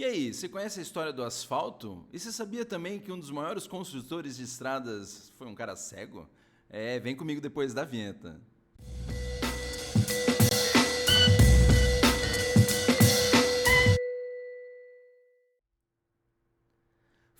E aí, você conhece a história do asfalto? E você sabia também que um dos maiores construtores de estradas foi um cara cego? Vem comigo depois da vinheta.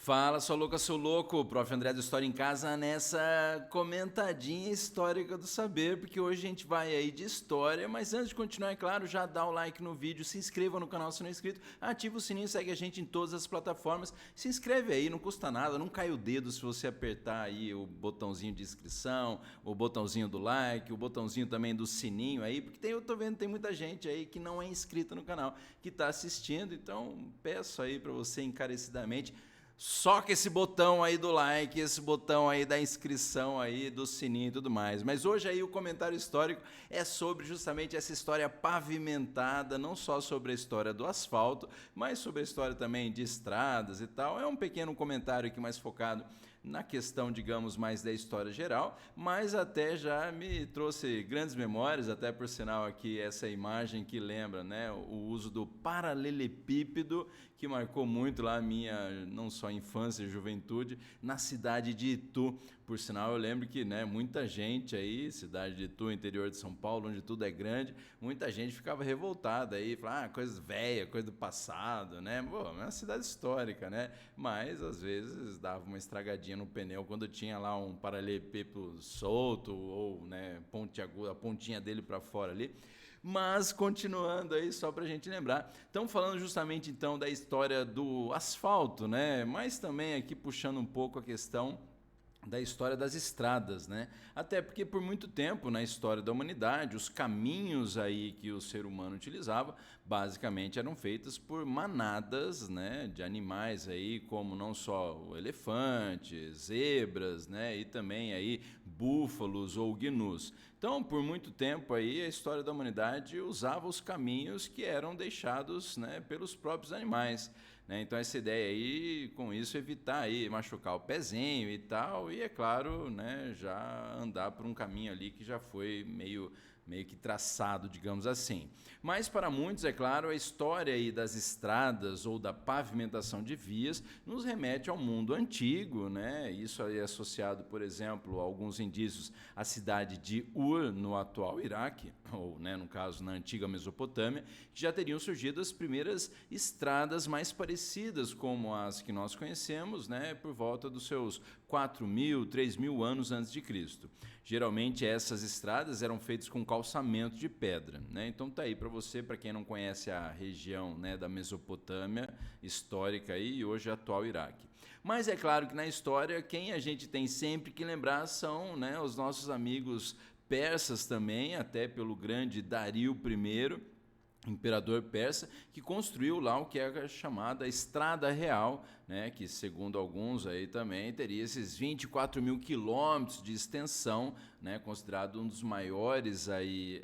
Fala, sou louca, sou louco. Prof. André do História em Casa nessa comentadinha histórica do saber, porque hoje a gente vai aí de história, mas antes de continuar, é claro, já dá o like no vídeo, se inscreva no canal se não é inscrito, ativa o sininho, segue a gente em todas as plataformas, se inscreve aí, não custa nada, não cai o dedo se você apertar aí o botãozinho de inscrição, o botãozinho do like, o botãozinho também do sininho aí, porque eu tô vendo tem muita gente aí que não é inscrita no canal, que tá assistindo, então peço aí para você encarecidamente, soca esse botão aí do like, esse botão aí da inscrição aí, do sininho e tudo mais. Mas hoje aí o comentário histórico é sobre justamente essa história pavimentada, não só sobre a história do asfalto, mas sobre a história também de estradas e tal. É um pequeno comentário aqui mais focado na questão, digamos, mais da história geral, mas até já me trouxe grandes memórias, até por sinal aqui essa imagem que lembra, né, o uso do paralelepípedo, que marcou muito lá a minha, não só infância e juventude, na cidade de Itu. Por sinal, eu lembro que, né, muita gente aí, cidade de Itu, interior de São Paulo, onde tudo é grande, muita gente ficava revoltada aí, falava, coisa velha, coisa do passado, né? Pô, é uma cidade histórica, né? Mas, às vezes, dava uma estragadinha no pneu quando tinha lá um paralelepípedo solto ou, né, pontiagudo, a pontinha dele para fora ali. Mas continuando aí, só para a gente lembrar, estamos falando justamente então da história do asfalto, né? Mas também aqui puxando um pouco a questão da história das estradas, né? Até porque por muito tempo na história da humanidade, os caminhos aí que o ser humano utilizava, basicamente eram feitos por manadas, né, de animais aí, como não só elefantes, zebras, né, e também aí búfalos ou gnus. Então, por muito tempo aí a história da humanidade usava os caminhos que eram deixados, né, pelos próprios animais. Então essa ideia aí, com isso, evitar aí machucar o pezinho e tal, e é claro, né, já andar por um caminho ali que já foi meio que traçado, digamos assim. Mas para muitos, é claro, a história aí das estradas ou da pavimentação de vias nos remete ao mundo antigo, né? Isso aí é associado, por exemplo, a alguns indícios à cidade de Ur, no atual Iraque, ou, né, no caso, na antiga Mesopotâmia, que já teriam surgido as primeiras estradas mais parecidas como as que nós conhecemos, né, por volta dos seus 4.000, 3.000 anos antes de Cristo. Geralmente essas estradas eram feitas com calçamento de pedra, né? Então tá aí para você, para quem não conhece a região, né, da Mesopotâmia histórica aí, e hoje atual Iraque. Mas é claro que na história quem a gente tem sempre que lembrar são, né, os nossos amigos persas também, até pelo grande Dario I, imperador persa, que construiu lá o que é chamada Estrada Real, né, que segundo alguns aí também teria esses 24.000 quilômetros de extensão, né, considerado um dos maiores aí,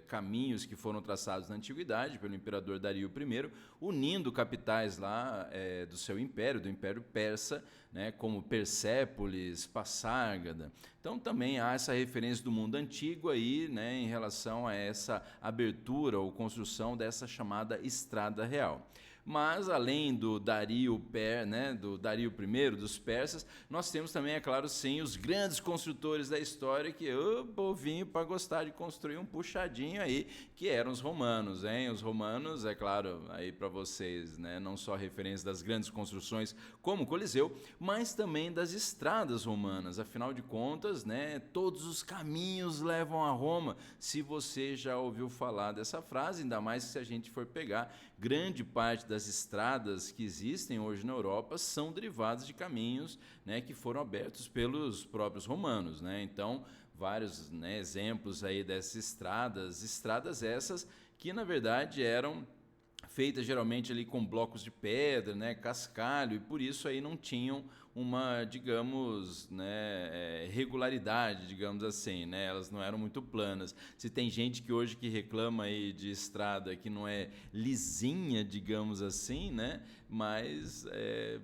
caminhos que foram traçados na antiguidade pelo imperador Dario I, unindo capitais lá do seu império, do Império Persa, né, como Persépolis, Passárgada. Então também há essa referência do mundo antigo aí, né, em relação a essa abertura ou construção dessa chamada Estrada Real. Mas, além do Dario I, dos persas, nós temos também, é claro, sim, os grandes construtores da história, que o povinho para gostar de construir um puxadinho aí, que eram os romanos, hein? Os romanos, é claro, aí para vocês, né, não só referência das grandes construções como o Coliseu, mas também das estradas romanas. Afinal de contas, né, todos os caminhos levam a Roma. Se você já ouviu falar dessa frase, ainda mais se a gente for pegar grande parte das estradas que existem hoje na Europa são derivadas de caminhos, né, que foram abertos pelos próprios romanos, né? Então, vários, né, exemplos aí dessas estradas essas que na verdade eram feitas geralmente ali com blocos de pedra, né, cascalho, e por isso aí não tinham uma, digamos, né, regularidade, digamos assim, né, elas não eram muito planas. Se tem gente que hoje que reclama aí de estrada que não é lisinha, digamos assim, né, mas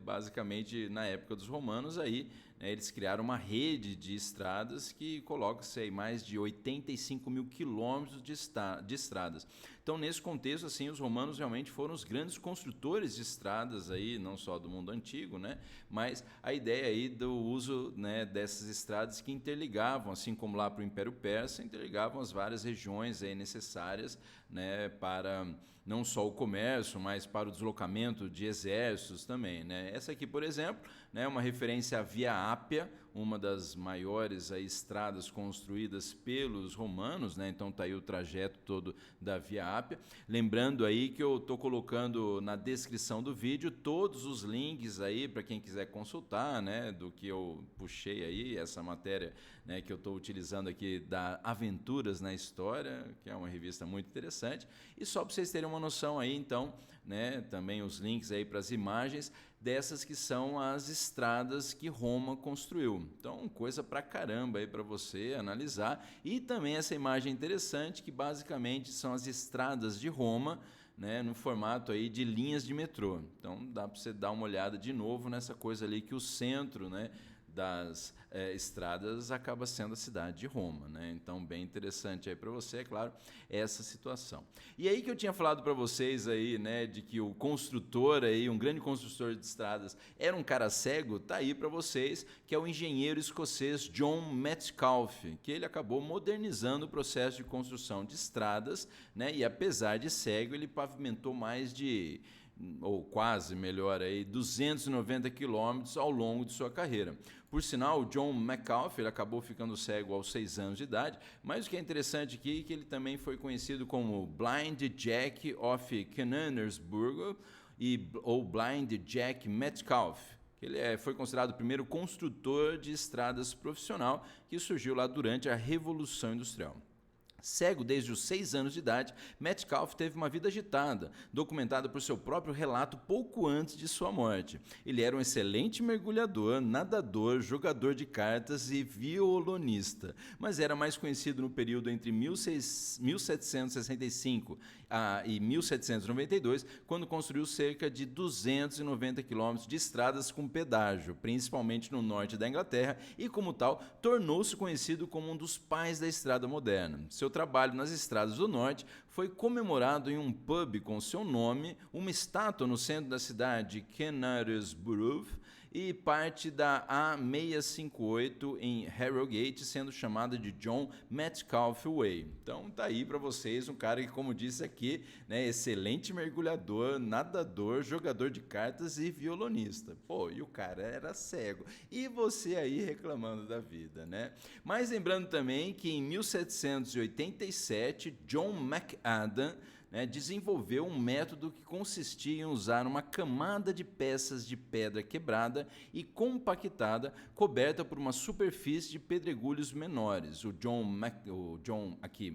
basicamente na época dos romanos aí, né, eles criaram uma rede de estradas que coloca-se aí mais de 85 mil quilômetros de estradas. Então, nesse contexto, assim, os romanos realmente foram os grandes construtores de estradas aí, não só do mundo antigo, né, mas a ideia aí do uso, né, dessas estradas que interligavam, assim como lá para o Império Persa, interligavam as várias regiões aí necessárias, né, para não só o comércio, mas para o deslocamento de exércitos também, né. Essa aqui, por exemplo, né, uma referência à Via Ápia, uma das maiores aí, estradas construídas pelos romanos, né? Então tá aí o trajeto todo da Via Ápia. Lembrando aí que eu estou colocando na descrição do vídeo todos os links aí para quem quiser consultar, né? Do que eu puxei aí, essa matéria, né, que eu estou utilizando aqui da Aventuras na História, que é uma revista muito interessante. E só para vocês terem uma noção aí, então, né, também os links aí para as imagens dessas que são as estradas que Roma construiu. Então, coisa pra caramba aí para você analisar. E também essa imagem interessante que basicamente são as estradas de Roma, né, no formato aí de linhas de metrô. Então, dá para você dar uma olhada de novo nessa coisa ali que o centro, né, das estradas acaba sendo a cidade de Roma, né? Então, bem interessante aí para você, é claro, essa situação. E aí que eu tinha falado para vocês aí, né, de que o construtor aí, um grande construtor de estradas, era um cara cego, tá aí para vocês, que é o engenheiro escocês John Metcalfe, que ele acabou modernizando o processo de construção de estradas, né? E apesar de cego, ele pavimentou mais de ou quase melhor aí, 290 quilômetros ao longo de sua carreira. Por sinal, o John Metcalfe ele acabou ficando cego aos 6 anos de idade, mas o que é interessante aqui é que ele também foi conhecido como Blind Jack of Cannonersburg ou Blind Jack Metcalfe. Ele foi considerado o primeiro construtor de estradas profissional que surgiu lá durante a Revolução Industrial. Cego desde os 6 anos de idade, Metcalfe teve uma vida agitada, documentada por seu próprio relato pouco antes de sua morte. Ele era um excelente mergulhador, nadador, jogador de cartas e violonista, mas era mais conhecido no período entre 1765 e 1792, quando construiu cerca de 290 quilômetros de estradas com pedágio, principalmente no norte da Inglaterra, e como tal, tornou-se conhecido como um dos pais da estrada moderna. Seu trabalho nas estradas do norte foi comemorado em um pub com seu nome, uma estátua no centro da cidade de Cannonersburg e parte da A658 em Harrogate, sendo chamada de John Metcalfe Way. Então tá aí para vocês um cara que, como disse aqui, né, excelente mergulhador, nadador, jogador de cartas e violonista. Pô, e o cara era cego. E você aí reclamando da vida, né? Mas lembrando também que em 1787, John McAdam, né, desenvolveu um método que consistia em usar uma camada de peças de pedra quebrada e compactada, coberta por uma superfície de pedregulhos menores. O John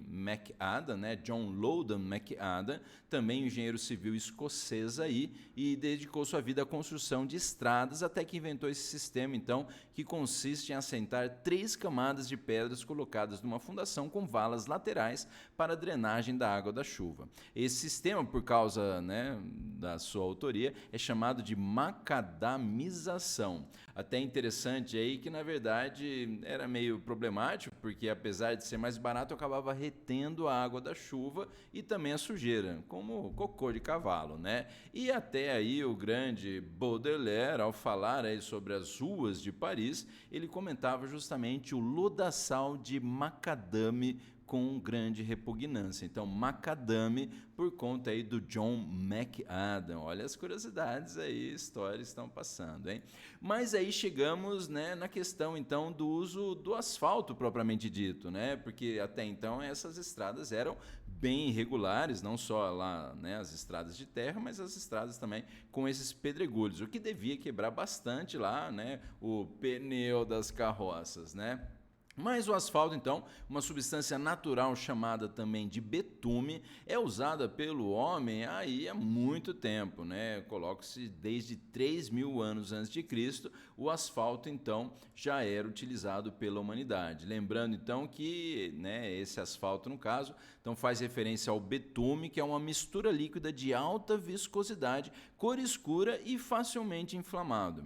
McAdam, né, John Loudon McAdam, também engenheiro civil escocês aí, e dedicou sua vida à construção de estradas até que inventou esse sistema, então, que consiste em assentar 3 camadas de pedras colocadas numa fundação com valas laterais para a drenagem da água da chuva. Esse sistema, por causa, né, da sua autoria, é chamado de macadamização. Até interessante aí que, na verdade, era meio problemático, porque apesar de ser mais barato, acabava retendo a água da chuva e também a sujeira, como cocô de cavalo, né? E até aí o grande Baudelaire, ao falar aí sobre as ruas de Paris, ele comentava justamente o lodaçal de macadame com grande repugnância. Então, macadame por conta aí do John McAdam. Olha as curiosidades aí, histórias estão passando, hein? Mas aí chegamos, né, na questão então do uso do asfalto propriamente dito, né? Porque até então essas estradas eram bem irregulares, não só lá, né, as estradas de terra, mas as estradas também com esses pedregulhos, o que devia quebrar bastante lá, né, o pneu das carroças, né? Mas o asfalto, então, uma substância natural chamada também de betume, é usada pelo homem aí há muito tempo, né? Coloca-se desde 3.000 anos antes de Cristo, o asfalto, então, já era utilizado pela humanidade. Lembrando, então, que, né, esse asfalto, no caso, então faz referência ao betume, que é uma mistura líquida de alta viscosidade, cor escura e facilmente inflamável.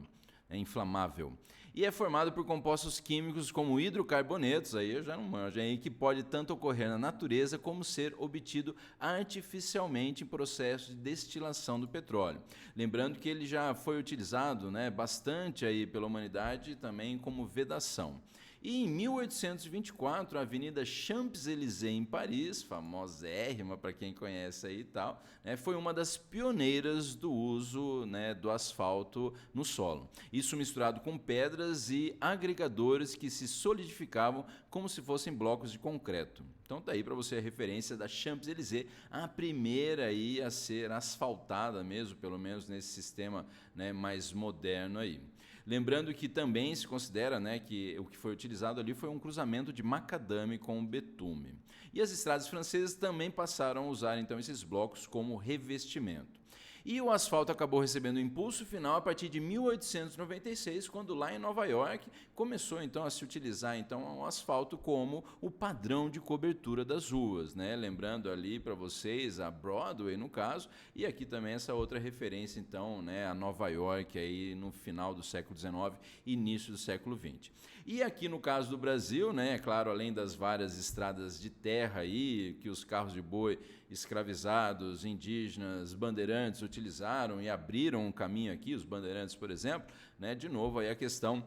é inflamável. E é formado por compostos químicos como hidrocarbonetos, aí eu já não manjo, aí, que pode tanto ocorrer na natureza como ser obtido artificialmente em processo de destilação do petróleo. Lembrando que ele já foi utilizado, né, bastante aí pela humanidade também como vedação. E em 1824, a Avenida Champs-Élysées, em Paris, famosérrima para quem conhece aí e tal, né, foi uma das pioneiras do uso, né, do asfalto no solo. Isso misturado com pedras e agregadores que se solidificavam como se fossem blocos de concreto. Então tá aí para você a referência da Champs-Élysées, a primeira aí a ser asfaltada mesmo, pelo menos nesse sistema, né, mais moderno aí. Lembrando que também se considera, né, que o que foi utilizado ali foi um cruzamento de macadame com betume. E as estradas francesas também passaram a usar então esses blocos como revestimento. E o asfalto acabou recebendo um impulso final a partir de 1896, quando lá em Nova York começou então a se utilizar então o asfalto como o padrão de cobertura das ruas, né? Lembrando ali para vocês a Broadway no caso, e aqui também essa outra referência então, né, a Nova York aí no final do século XIX, início do século XX. E aqui no caso do Brasil, né, é claro, além das várias estradas de terra aí que os carros de boi escravizados, indígenas, bandeirantes utilizaram e abriram um caminho aqui, os bandeirantes, por exemplo, né, de novo aí a questão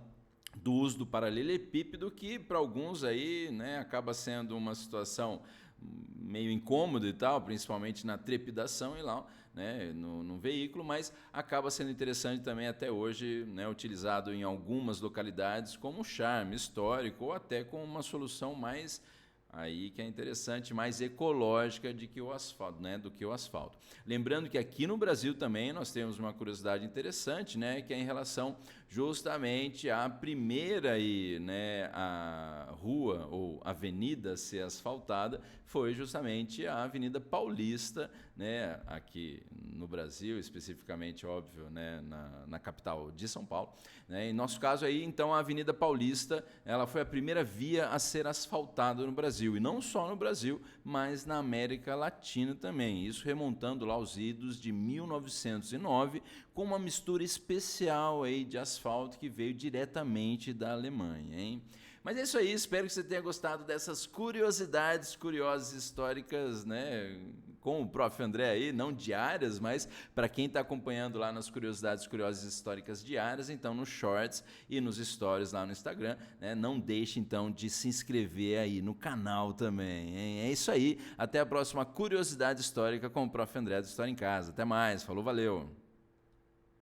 do uso do paralelepípedo, que para alguns aí, né, acaba sendo uma situação meio incômoda e tal, principalmente na trepidação e lá, né, no veículo, mas acaba sendo interessante também até hoje, né, utilizado em algumas localidades como um charme histórico ou até como uma solução mais aí que é interessante, mais ecológica de que o asfalto, né, do que o asfalto. Lembrando que aqui no Brasil também nós temos uma curiosidade interessante, né, que é em relação justamente à primeira aí, né, a rua ou avenida a ser asfaltada foi justamente a Avenida Paulista, né, aqui no Brasil, especificamente, óbvio, né, na capital de São Paulo. Né, em nosso caso aí, então, a Avenida Paulista, ela foi a primeira via a ser asfaltada no Brasil, e não só no Brasil, mas na América Latina também, isso remontando lá aos idos de 1909, com uma mistura especial aí de asfalto que veio diretamente da Alemanha, hein? Mas é isso aí, espero que você tenha gostado dessas curiosidades curiosas históricas, né, com o Prof. André aí, não diárias, mas para quem está acompanhando lá nas curiosidades curiosas históricas diárias, então nos shorts e nos stories lá no Instagram, né, não deixe então de se inscrever aí no canal também, hein? É isso aí, até a próxima curiosidade histórica com o Prof. André do História em Casa. Até mais, falou, valeu!